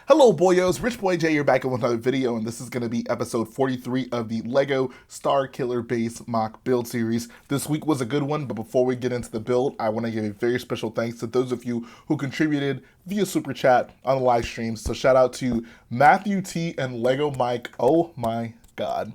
Hello boyos, Rich Boy J here back with another video, and this is going to be episode 43 of the LEGGO Starkiller base mock build series. This week was a good one, but before we get into the build, I want to give a very special thanks to those of you who contributed via Super Chat on the live streams. So shout out to Matthew T and LEGGO Myke. Oh my god.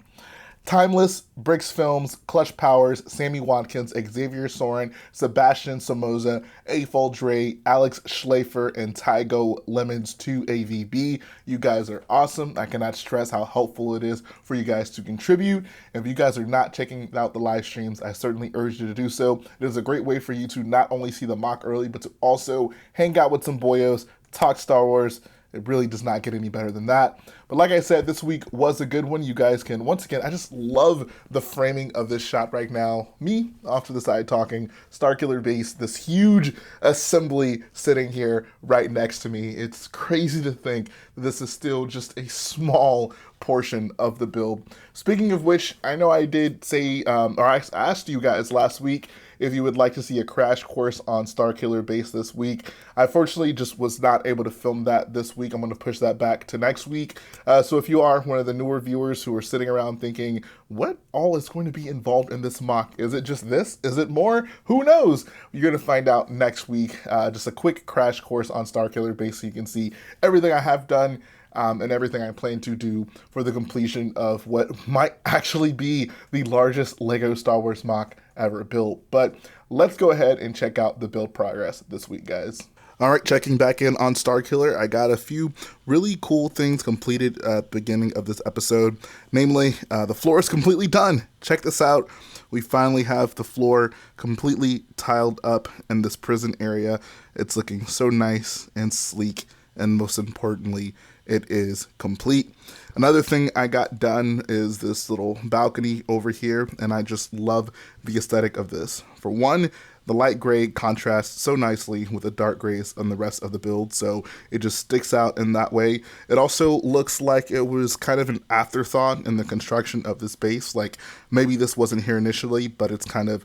Timeless, Brix Films, ClutchPowers, Sammy Watkins, Xavier Sorrent, Sebastian Somoza, AFOL Dre, Alex Schlafer, and Tygo Lemmens 2AVB. You guys are awesome. I cannot stress how helpful it is for you guys to contribute. If you guys are not checking out the live streams, I certainly urge you to do so. It is a great way for you to not only see the mock early, but to also hang out with some boyos, talk Star Wars. It really does not get any better than that. But like I said, this week was a good one. You guys can, once again, I just love the framing of this shot right now. Me, off to the side talking, Starkiller base, this huge assembly sitting here right next to me. It's crazy to think that this is still just a small portion of the build. Speaking of which, I know I did say, or I asked you guys last week if you would like to see a crash course on Starkiller base this week. I fortunately just was not able to film that this week. I'm going to push that back to next week. So if you are one of the newer viewers who are sitting around thinking, what all is going to be involved in this mock? Is it just this? Is it more? Who knows? You're going to find out next week. Just a quick crash course on Starkiller base so you can see everything I have done and everything I plan to do for the completion of what might actually be the largest LEGO Star Wars mock ever built. But let's go ahead and check out the build progress this week, guys. All right, checking back in on Starkiller, I got a few really cool things completed at the beginning of this episode. Namely, the floor is completely done. Check this out. We finally have the floor completely tiled up in this prison area. It's looking so nice and sleek, and most importantly, it is complete. Another thing I got done is this little balcony over here, and I just love the aesthetic of this. For one, the light gray contrasts so nicely with the dark grays on the rest of the build, so it just sticks out in that way. It also looks like it was kind of an afterthought in the construction of this base. Like, maybe this wasn't here initially, but it's kind of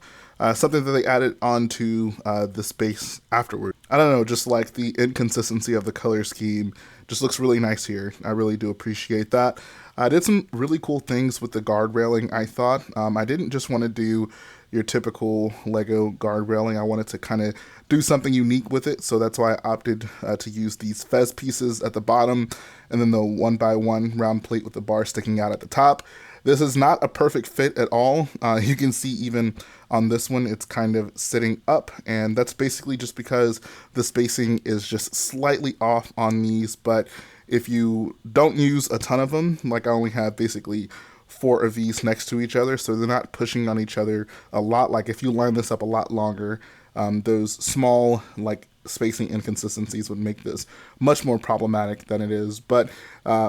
something that they added onto this base afterward. I don't know, just like the inconsistency of the color scheme just looks really nice here. I really do appreciate that. I did some really cool things with the guard railing, I thought. I didn't just want to do your typical LEGO guard railing. I wanted to kind of do something unique with it, so that's why I opted to use these fez pieces at the bottom and then the 1x1 round plate with the bar sticking out at the top. This is not a perfect fit at all. You can see even on this one, it's kind of sitting up, and that's basically just because the spacing is just slightly off on these. But if you don't use a ton of them, like I only have basically 4 of these next to each other, so they're not pushing on each other a lot. Like if you line this up a lot longer, those small like spacing inconsistencies would make this much more problematic than it is. But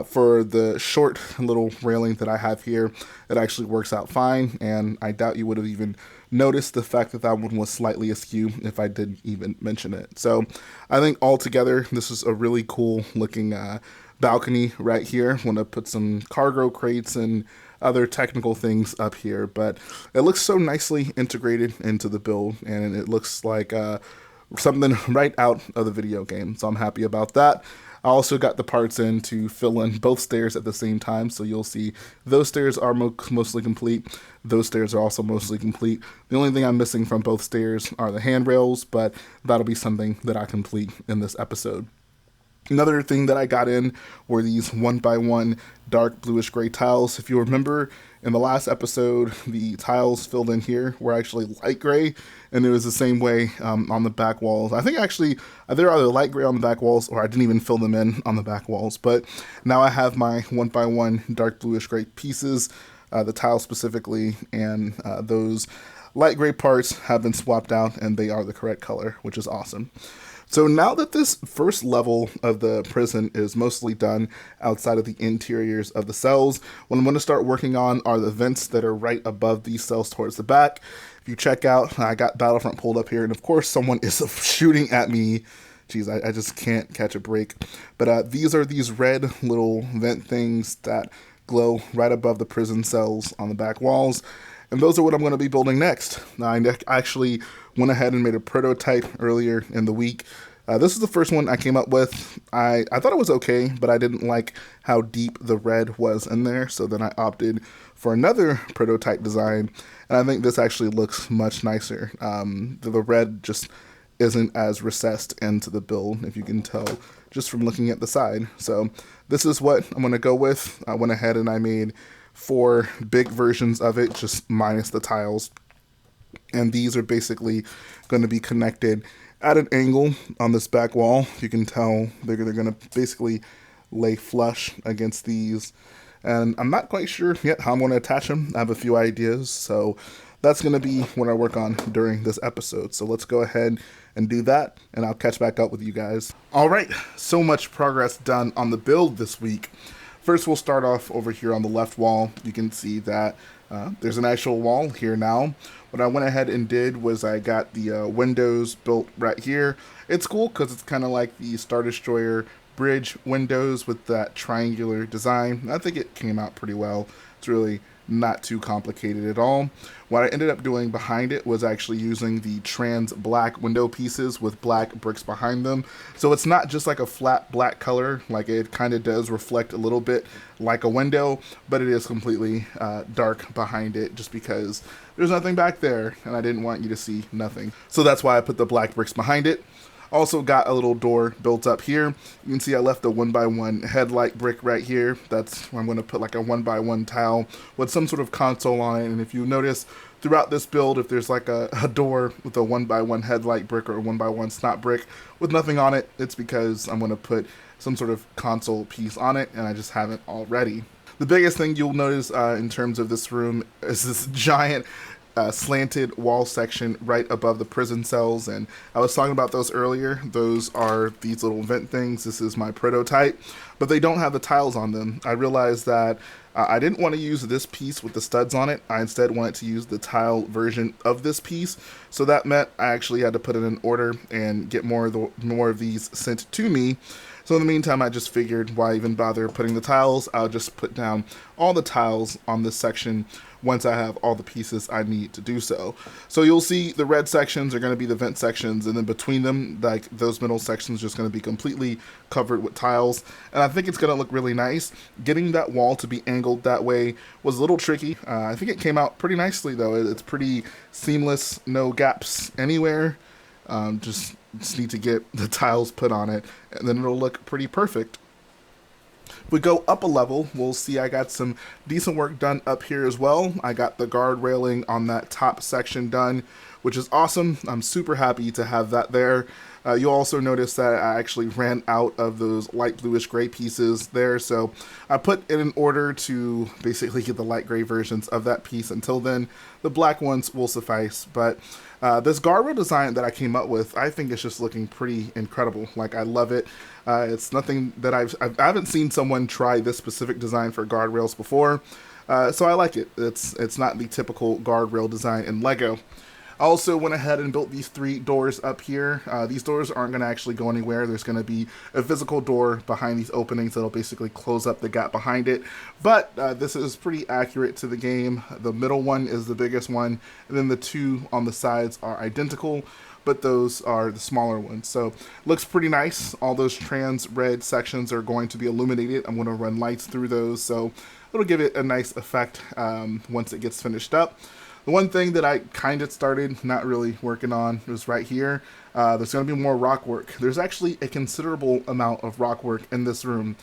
for the short little railing that I have here, it actually works out fine, and I doubt you would have even noticed the fact that that one was slightly askew if I didn't even mention it. So I think altogether this is a really cool looking balcony right here. I want to put some cargo crates and other technical things up here, but it looks so nicely integrated into the build, and it looks like something right out of the video game, so I'm happy about that. I also got the parts in to fill in both stairs at the same time, so you'll see those stairs are mostly complete. Those stairs are also mostly complete. The only thing I'm missing from both stairs are the handrails, but that'll be something that I complete in this episode. Another thing that I got in were these 1x1 dark bluish gray tiles. If you remember, in the last episode, the tiles filled in here were actually light gray, and it was the same way on the back walls. I think actually they're either light gray on the back walls, or I didn't even fill them in on the back walls. But now I have my 1x1 dark bluish gray pieces, the tiles specifically, and those light gray parts have been swapped out, and they are the correct color, which is awesome. So now that this first level of the prison is mostly done outside of the interiors of the cells, what I'm going to start working on are the vents that are right above these cells towards the back. If you check out, I got Battlefront pulled up here, and of course someone is shooting at me. Jeez, I just can't catch a break. But these are these red little vent things that glow right above the prison cells on the back walls. And those are what I'm going to be building next. Now, I actually went ahead and made a prototype earlier in the week This is the first one I came up with. I thought it was okay, but I didn't like how deep the red was in there, so then I opted for another prototype design, and I think this actually looks much nicer. The red just isn't as recessed into the build, if you can tell just from looking at the side. So this is what I'm going to go with. I went ahead and I made 4 big versions of it, just minus the tiles. And these are basically going to be connected at an angle on this back wall. You can tell they're going to basically lay flush against these. And I'm not quite sure yet how I'm going to attach them. I have a few ideas, so that's going to be what I work on during this episode. So let's go ahead and do that, and I'll catch back up with you guys. All right, so much progress done on the build this week. First, we'll start off over here on the left wall. You can see that there's an actual wall here now. What I went ahead and did was I got the windows built right here. It's cool because it's kind of like the Star Destroyer bridge windows with that triangular design. I think it came out pretty well. It's really not too complicated at all. What I ended up doing behind it was actually using the trans black window pieces with black bricks behind them. So it's not just like a flat black color, like it kind of does reflect a little bit like a window, but it is completely dark behind it just because there's nothing back there and I didn't want you to see nothing. So that's why I put the black bricks behind it. Also got a little door built up here. You can see I left a 1x1 headlight brick right here. That's where I'm going to put like a 1x1 tile with some sort of console on it. And if you notice throughout this build, if there's like a door with a 1x1 headlight brick or a 1x1 snot brick with nothing on it, it's because I'm going to put some sort of console piece on it and I just haven't already. The biggest thing you'll notice in terms of this room is this giant slanted wall section right above the prison cells, and I was talking about those earlier. Those are these little vent things. This is my prototype, but they don't have the tiles on them. I realized that I didn't want to use this piece with the studs on it. I instead wanted to use the tile version of this piece, so that meant I actually had to put in an order and get more of these sent to me. So in the meantime, I just figured, why even bother putting the tiles? I'll just put down all the tiles on this section once I have all the pieces I need to do so. So you'll see the red sections are going to be the vent sections, and then between them, like those middle sections, just going to be completely covered with tiles. And I think it's going to look really nice. Getting that wall to be angled that way was a little tricky. I think it came out pretty nicely though. It's pretty seamless, no gaps anywhere. Just need to get the tiles put on it, and then it'll look pretty perfect. If we go up a level, we'll see I got some decent work done up here as well. I got the guard railing on that top section done, which is awesome. I'm super happy to have that there. You'll also notice that I actually ran out of those light bluish gray pieces there, so I put in an order to basically get the light gray versions of that piece. Until then, the black ones will suffice. But this guardrail design that I came up with, I think it's just looking pretty incredible. Like, I love it. It's nothing that I haven't seen someone try this specific design for guardrails before, so I like it. It's not the typical guardrail design in LEGO. I also went ahead and built these 3 doors up here. These doors aren't going to actually go anywhere. There's going to be a physical door behind these openings that'll basically close up the gap behind it. But this is pretty accurate to the game. The middle one is the biggest one, and then the 2 on the sides are identical, but those are the smaller ones. So looks pretty nice. All those trans red sections are going to be illuminated. I'm going to run lights through those, so it'll give it a nice effect once it gets finished up. The one thing that I kind of started not really working on was right here. There's going to be more rock work. There's actually a considerable amount of rock work in this room.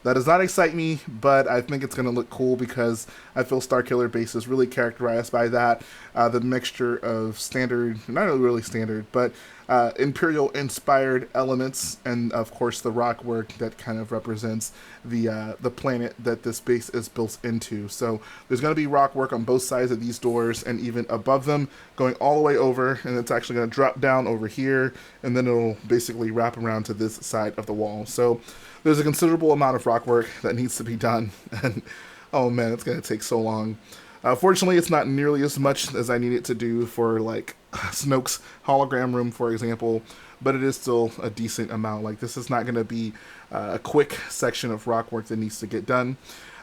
That does not excite me, but I think it's going to look cool because I feel Starkiller base is really characterized by that. The mixture of standard, not really standard, but Imperial-inspired elements, and of course the rock work that kind of represents the planet that this base is built into. So there's going to be rock work on both sides of these doors and even above them, going all the way over, and it's actually going to drop down over here, and then it'll basically wrap around to this side of the wall. So there's a considerable amount of rock work that needs to be done, and oh man, it's going to take so long. Fortunately, it's not nearly as much as I need it to do for, like, Snoke's hologram room, for example, but it is still a decent amount. Like, this is not going to be a quick section of rock work that needs to get done.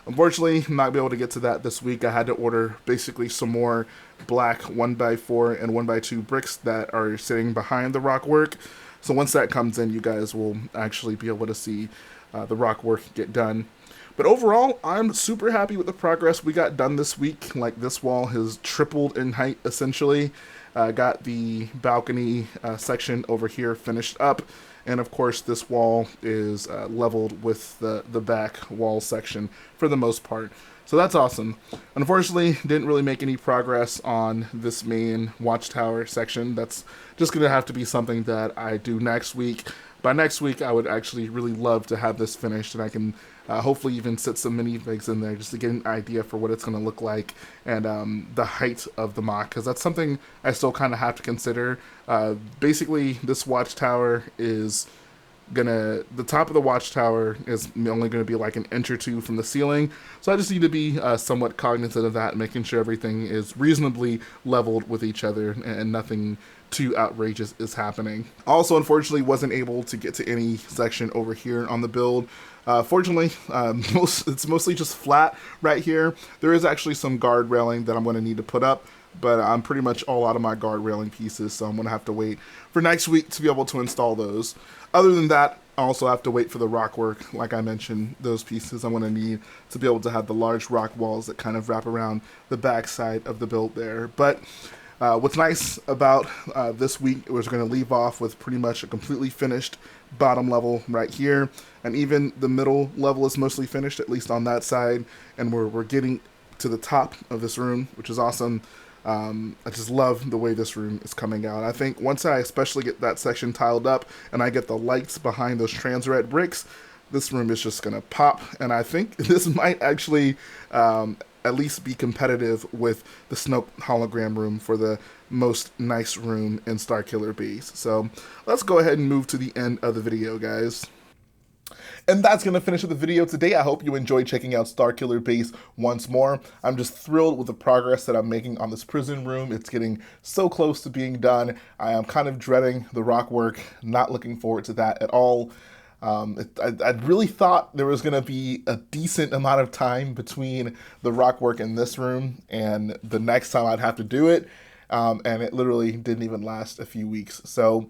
Unfortunately, I'm not going to be able to get to that this week. I had to order basically some more black 1x4 and 1x2 bricks that are sitting behind the rock work. So once that comes in, you guys will actually be able to see the rock work get done. But overall, I'm super happy with the progress we got done this week. Like, this wall has tripled in height, essentially. Got the balcony section over here finished up. And of course, this wall is leveled with the back wall section for the most part. So that's awesome. Unfortunately, didn't really make any progress on this main watchtower section. That's just going to have to be something that I do next week. By next week, I would actually really love to have this finished, and I can hopefully even set some minifigs in there just to get an idea for what it's going to look like, and the height of the MOC, because that's something I still kind of have to consider. Basically, this watchtower is the top of the watchtower is only going to be like an inch or two from the ceiling, so I just need to be somewhat cognizant of that, making sure everything is reasonably leveled with each other and nothing too outrageous is happening. Also, unfortunately, wasn't able to get to any section over here on the build. Fortunately, it's mostly just flat right here. There is actually some guard railing that I'm going to need to put up, but I'm pretty much all out of my guard railing pieces, so I'm going to have to wait for next week to be able to install those. Other than that, I also have to wait for the rock work. Like I mentioned, those pieces I'm going to need to be able to have the large rock walls that kind of wrap around the back side of the build there. But what's nice about this week was going to leave off with pretty much a completely finished bottom level right here, and even the middle level is mostly finished, at least on that side, and we're getting to the top of this room, which is awesome. I just love the way this room is coming out. I think once I especially get that section tiled up and I get the lights behind those trans red bricks, this room is just going to pop, and I think this might actually at least be competitive with the Snoke hologram room for the most nice room in Starkiller base. So let's go ahead and move to the end of the video, guys. And that's going to finish up the video today. I hope you enjoyed checking out Starkiller base once more. I'm just thrilled with the progress that I'm making on this prison room. It's getting so close to being done. I am kind of dreading the rock work, not looking forward to that at all. I really thought there was going to be a decent amount of time between the rock work in this room and the next time I'd have to do it, and it literally didn't even last a few weeks. So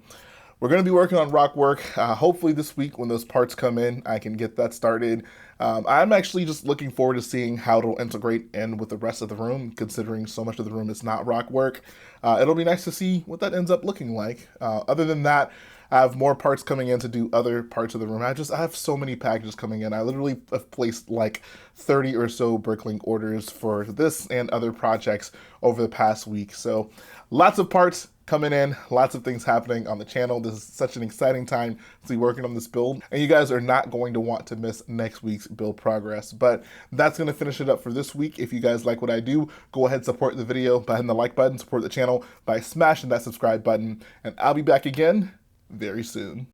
we're going to be working on rock work. Hopefully this week when those parts come in, I can get that started. I'm actually just looking forward to seeing how it'll integrate in with the rest of the room, considering so much of the room is not rock work. It'll be nice to see what that ends up looking like. Other than that, I have more parts coming in to do other parts of the room. I have so many packages coming in. I literally have placed like 30 or so Bricklink orders for this and other projects over the past week. So lots of parts coming in, lots of things happening on the channel. This is such an exciting time to be working on this build, and you guys are not going to want to miss next week's build progress. But that's going to finish it up for this week. If you guys like what I do, go ahead and support the video by hitting the like button, support the channel by smashing that subscribe button, and I'll be back again very soon.